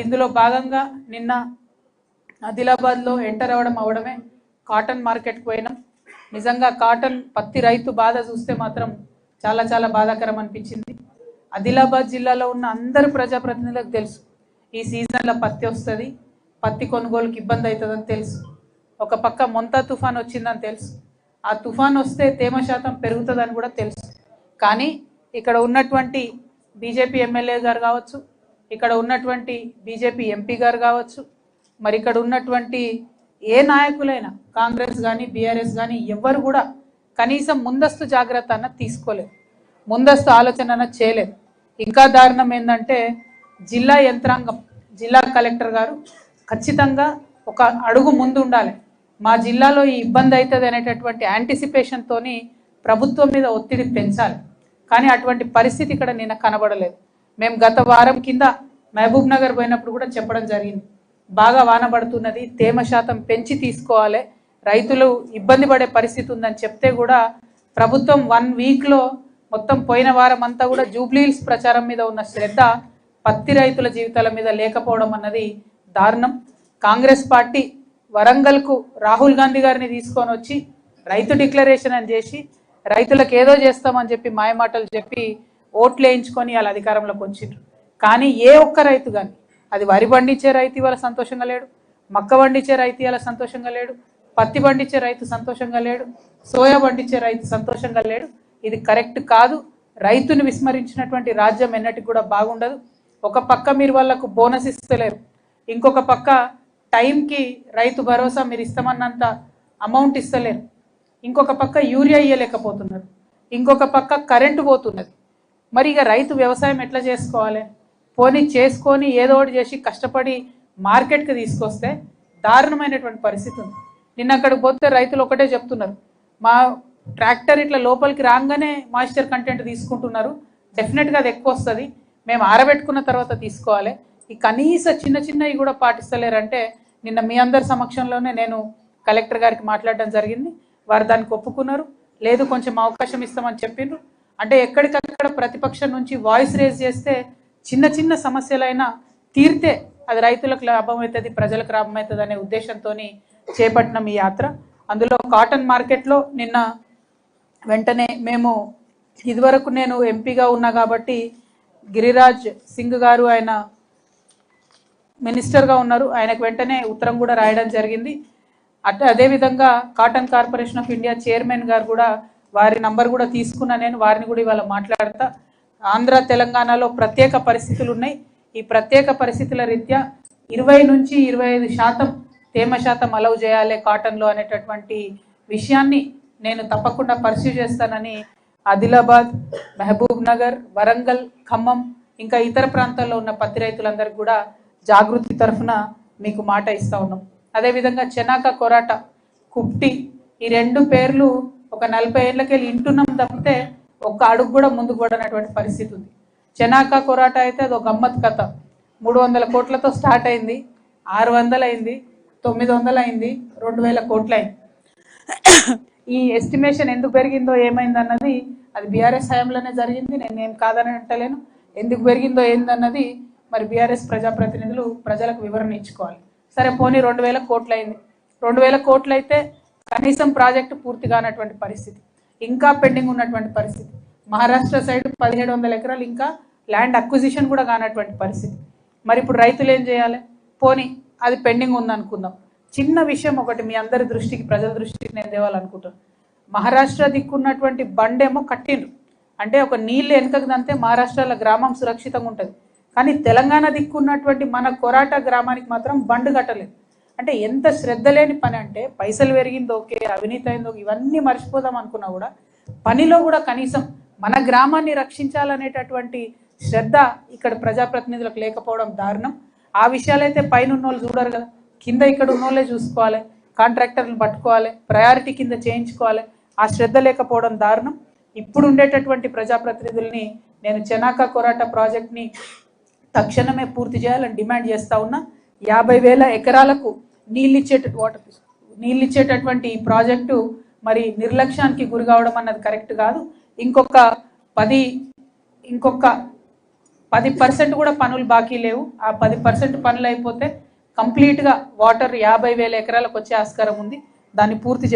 ఇందులో భాగంగా నిన్న ఆదిలాబాద్లో ఎంటర్ అవడమే కాటన్ మార్కెట్కి పోయినాం. నిజంగా కాటన్ పత్తి రైతు బాధ చూస్తే మాత్రం చాలా చాలా బాధాకరం అనిపించింది. ఆదిలాబాద్ జిల్లాలో ఉన్న అందరు ప్రజాప్రతినిధులకు తెలుసు ఈ సీజన్లో పత్తి వస్తుంది, పత్తి కొనుగోలుకి ఇబ్బంది అవుతుందని తెలుసు. ఒక పక్క మొంతా తుఫాన్ వచ్చిందని తెలుసు. ఆ తుఫాన్ వస్తే తేమ శాతం పెరుగుతుందని కూడా తెలుసు. కానీ ఇక్కడ ఉన్నటువంటి బీజేపీ ఎమ్మెల్యే గారు కావచ్చు, ఇక్కడ ఉన్నటువంటి బీజేపీ ఎంపీ గారు కావచ్చు, మరి ఇక్కడ ఉన్నటువంటి ఏ నాయకులైనా కాంగ్రెస్ కానీ బీఆర్ఎస్ కానీ ఎవ్వరు కూడా కనీసం ముందస్తు జాగ్రత్త అన్న తీసుకోలేదు, ముందస్తు ఆలోచన అన్న చేయలేదు. ఇంకా దారుణం ఏంటంటే జిల్లా యంత్రాంగం, జిల్లా కలెక్టర్ గారు ఖచ్చితంగా ఒక అడుగు ముందు ఉండాలి. మా జిల్లాలో ఈ ఇబ్బంది అవుతుంది అనేటటువంటి యాంటిసిపేషన్తోని ప్రభుత్వం మీద ఒత్తిడి పెంచాలి. కానీ అటువంటి పరిస్థితి ఇక్కడ నిన్న కనబడలేదు. మేము గత వారం కింద మహబూబ్ నగర్ పోయినప్పుడు కూడా చెప్పడం జరిగింది, బాగా వాన పడుతున్నది, తేమ శాతం పెంచి తీసుకోవాలి, రైతులు ఇబ్బంది పడే పరిస్థితి ఉందని చెప్తే కూడా ప్రభుత్వం 1 వీక్లో మొత్తం పోయిన వారం అంతా కూడా జూబ్లీహిల్స్ ప్రచారం మీద ఉన్న శ్రద్ధ పత్తి రైతుల జీవితాల మీద లేకపోవడం అన్నది దారుణం. కాంగ్రెస్ పార్టీ వరంగల్కు రాహుల్ గాంధీ గారిని తీసుకొని వచ్చి రైతు డిక్లరేషన్ అని చేసి రైతులకు ఏదో చేస్తామని చెప్పి మాయమాటలు చెప్పి ఓట్లు వేయించుకొని వాళ్ళ అధికారంలోకి వచ్చిండ్రు. కానీ ఏ ఒక్క రైతు కానీ, అది వరి పండించే రైతు ఇవాళ సంతోషంగా లేడు, మక్క పండించే రైతు ఇవాళ సంతోషంగా లేడు, పత్తి పండించే రైతు సంతోషంగా లేడు, సోయా పండించే రైతు సంతోషంగా లేడు. ఇది కరెక్ట్ కాదు. రైతుని విస్మరించినటువంటి రాజ్యం ఎన్నటికి కూడా బాగుండదు. ఒక పక్క మీరు వాళ్ళకు బోనస్ ఇస్తలేరు, ఇంకొక పక్క టైంకి రైతు భరోసా మీరు ఇస్తామన్నంత అమౌంట్ ఇస్తలేరు, ఇంకొక పక్క యూరియా ఇయ్యలేకపోతున్నారు, ఇంకొక పక్క కరెంటు పోతున్నది. మరి ఇక రైతు వ్యవసాయం ఎట్లా చేసుకోవాలి? పోనీ చేసుకొని ఏదో ఒకటి చేసి కష్టపడి మార్కెట్కి తీసుకొస్తే దారుణమైనటువంటి పరిస్థితి ఉంది. నిన్న అక్కడికి పోతే రైతులు ఒకటే చెప్తున్నారు, మా ట్రాక్టర్ ఇట్లా లోపలికి రాగానే మాయిశ్చర్ కంటెంట్ తీసుకుంటున్నారు, డెఫినెట్గా అది ఎక్కువ వస్తుంది, మేము ఆరబెట్టుకున్న తర్వాత తీసుకోవాలి. ఈ కనీస చిన్న చిన్నవి కూడా పాటిస్తలేరంటే నిన్న మీ అందరి సమక్షంలోనే నేను కలెక్టర్ గారికి మాట్లాడడం జరిగింది. వారు దానికి ఒప్పుకున్నారు. లేదు కొంచెం అవకాశం ఇస్తామని చెప్పిండ్రు. అంటే ఎక్కడికక్కడ ప్రతిపక్షం నుంచి వాయిస్ రేజ్ చేస్తే చిన్న చిన్న సమస్యలైనా తీరితే అది రైతులకు లాభం అవుతుంది, ప్రజలకు లాభం అవుతుంది అనే ఉద్దేశంతో చేపట్టిన ఈ యాత్ర. అందులో కాటన్ మార్కెట్లో నిన్న వెంటనే మేము ఇదివరకు నేను ఎంపీగా ఉన్నా కాబట్టి గిరిరాజ్ సింగ్ గారు ఆయన మినిస్టర్గా ఉన్నారు, ఆయనకు వెంటనే ఉత్తరం కూడా రాయడం జరిగింది. అదేవిధంగా cotton corporation of India chairman గారు కూడా వారి నంబర్ కూడా తీసుకున్నా, నేను వారిని కూడా ఇవాళ మాట్లాడతా. ఆంధ్ర తెలంగాణలో ప్రత్యేక పరిస్థితులు ఉన్నాయి. ఈ ప్రత్యేక పరిస్థితుల రీత్యా 20 నుంచి 25% తేమ శాతం అలౌ చేయాలి కాటన్లో అనేటటువంటి విషయాన్ని నేను తప్పకుండా పర్స్యూ చేస్తానని ఆదిలాబాద్, మహబూబ్ నగర్, వరంగల్, ఖమ్మం ఇంకా ఇతర ప్రాంతాల్లో ఉన్న పత్తి రైతులందరికీ కూడా జాగృతి తరఫున మీకు మాట ఇస్తా ఉన్నాం. అదేవిధంగా చెనాక కొరాట, కుప్టి ఈ 2 పేర్లు ఒక 40 ఏళ్ళకెళ్ళి ఇంటున్నాం తప్పితే ఒక్క అడుగు కూడా ముందుకు పడనటువంటి పరిస్థితి ఉంది. చెనాక కొరాట అయితే అదొక గమ్మత్ కథ. 300 కోట్లతో స్టార్ట్ అయింది, 600 అయింది, 900 అయింది, 2000 కోట్లు అయింది. ఈ ఎస్టిమేషన్ ఎందుకు పెరిగిందో ఏమైంది అన్నది అది బీఆర్ఎస్ హయాంలోనే జరిగింది, నేనేం కాదని అంటలేను. ఎందుకు పెరిగిందో ఏందన్నది మరి బీఆర్ఎస్ ప్రజాప్రతినిధులు ప్రజలకు వివరణ ఇచ్చుకోవాలి. సరే పోనీ 2000 కోట్లు అయింది, 2000 కోట్లు అయితే కనీసం ప్రాజెక్టు పూర్తి కానటువంటి పరిస్థితి, ఇంకా పెండింగ్ ఉన్నటువంటి పరిస్థితి. మహారాష్ట్ర సైడ్ 1700 ఎకరాలు ఇంకా ల్యాండ్ అక్విజిషన్ కూడా కానటువంటి పరిస్థితి. మరి ఇప్పుడు రైతులు ఏం చేయాలి? పోనీ అది పెండింగ్ ఉందనుకుందాం. చిన్న విషయం ఒకటి మీ అందరి దృష్టికి, ప్రజల దృష్టికి నేను తేవాలనుకుంటాను. మహారాష్ట్ర దిక్కున్నటువంటి బండేమో కట్టిండ్రు, అంటే ఒక నీళ్ళు వెనుకకు దంతే మహారాష్ట్రలో గ్రామం సురక్షితంగా ఉంటుంది. కానీ తెలంగాణ దిక్కున్నటువంటి మన కొరాట గ్రామానికి మాత్రం బండ్ కట్టలేదు. అంటే ఎంత శ్రద్ధ లేని పని అంటే, పైసలు పెరిగింది ఓకే, అవినీతి అయిందో ఇవన్నీ మర్చిపోదాం అనుకున్నా కూడా పనిలో కూడా కనీసం మన గ్రామాన్ని రక్షించాలనేటటువంటి శ్రద్ధ ఇక్కడ ప్రజాప్రతినిధులకు లేకపోవడం దారుణం. ఆ విషయాలైతే పైన ఉన్నోళ్ళు చూడరు కదా, కింద ఇక్కడ ఉన్నోళ్ళే చూసుకోవాలి, కాంట్రాక్టర్లు పట్టుకోవాలి, ప్రయారిటీ కింద చేయించుకోవాలి. ఆ శ్రద్ధ లేకపోవడం దారుణం. ఇప్పుడు ఉండేటటువంటి ప్రజాప్రతినిధుల్ని నేను చెనాక కొరాట ప్రాజెక్ట్ని తక్షణమే పూర్తి చేయాలని డిమాండ్ చేస్తూ ఉన్నా. 50,000 ఎకరాలకు నీళ్ళిచ్చేటటువంటి ఈ ప్రాజెక్టు మరి నిర్లక్ష్యానికి గురి కావడం అన్నది కరెక్ట్ కాదు. ఇంకొక 10% కూడా పనులు బాకీ లేవు. ఆ 10% పనులు అయిపోతే కంప్లీట్గా వాటర్ 50,000 ఎకరాలకు వచ్చే ఆస్కారం ఉంది. దాన్ని పూర్తి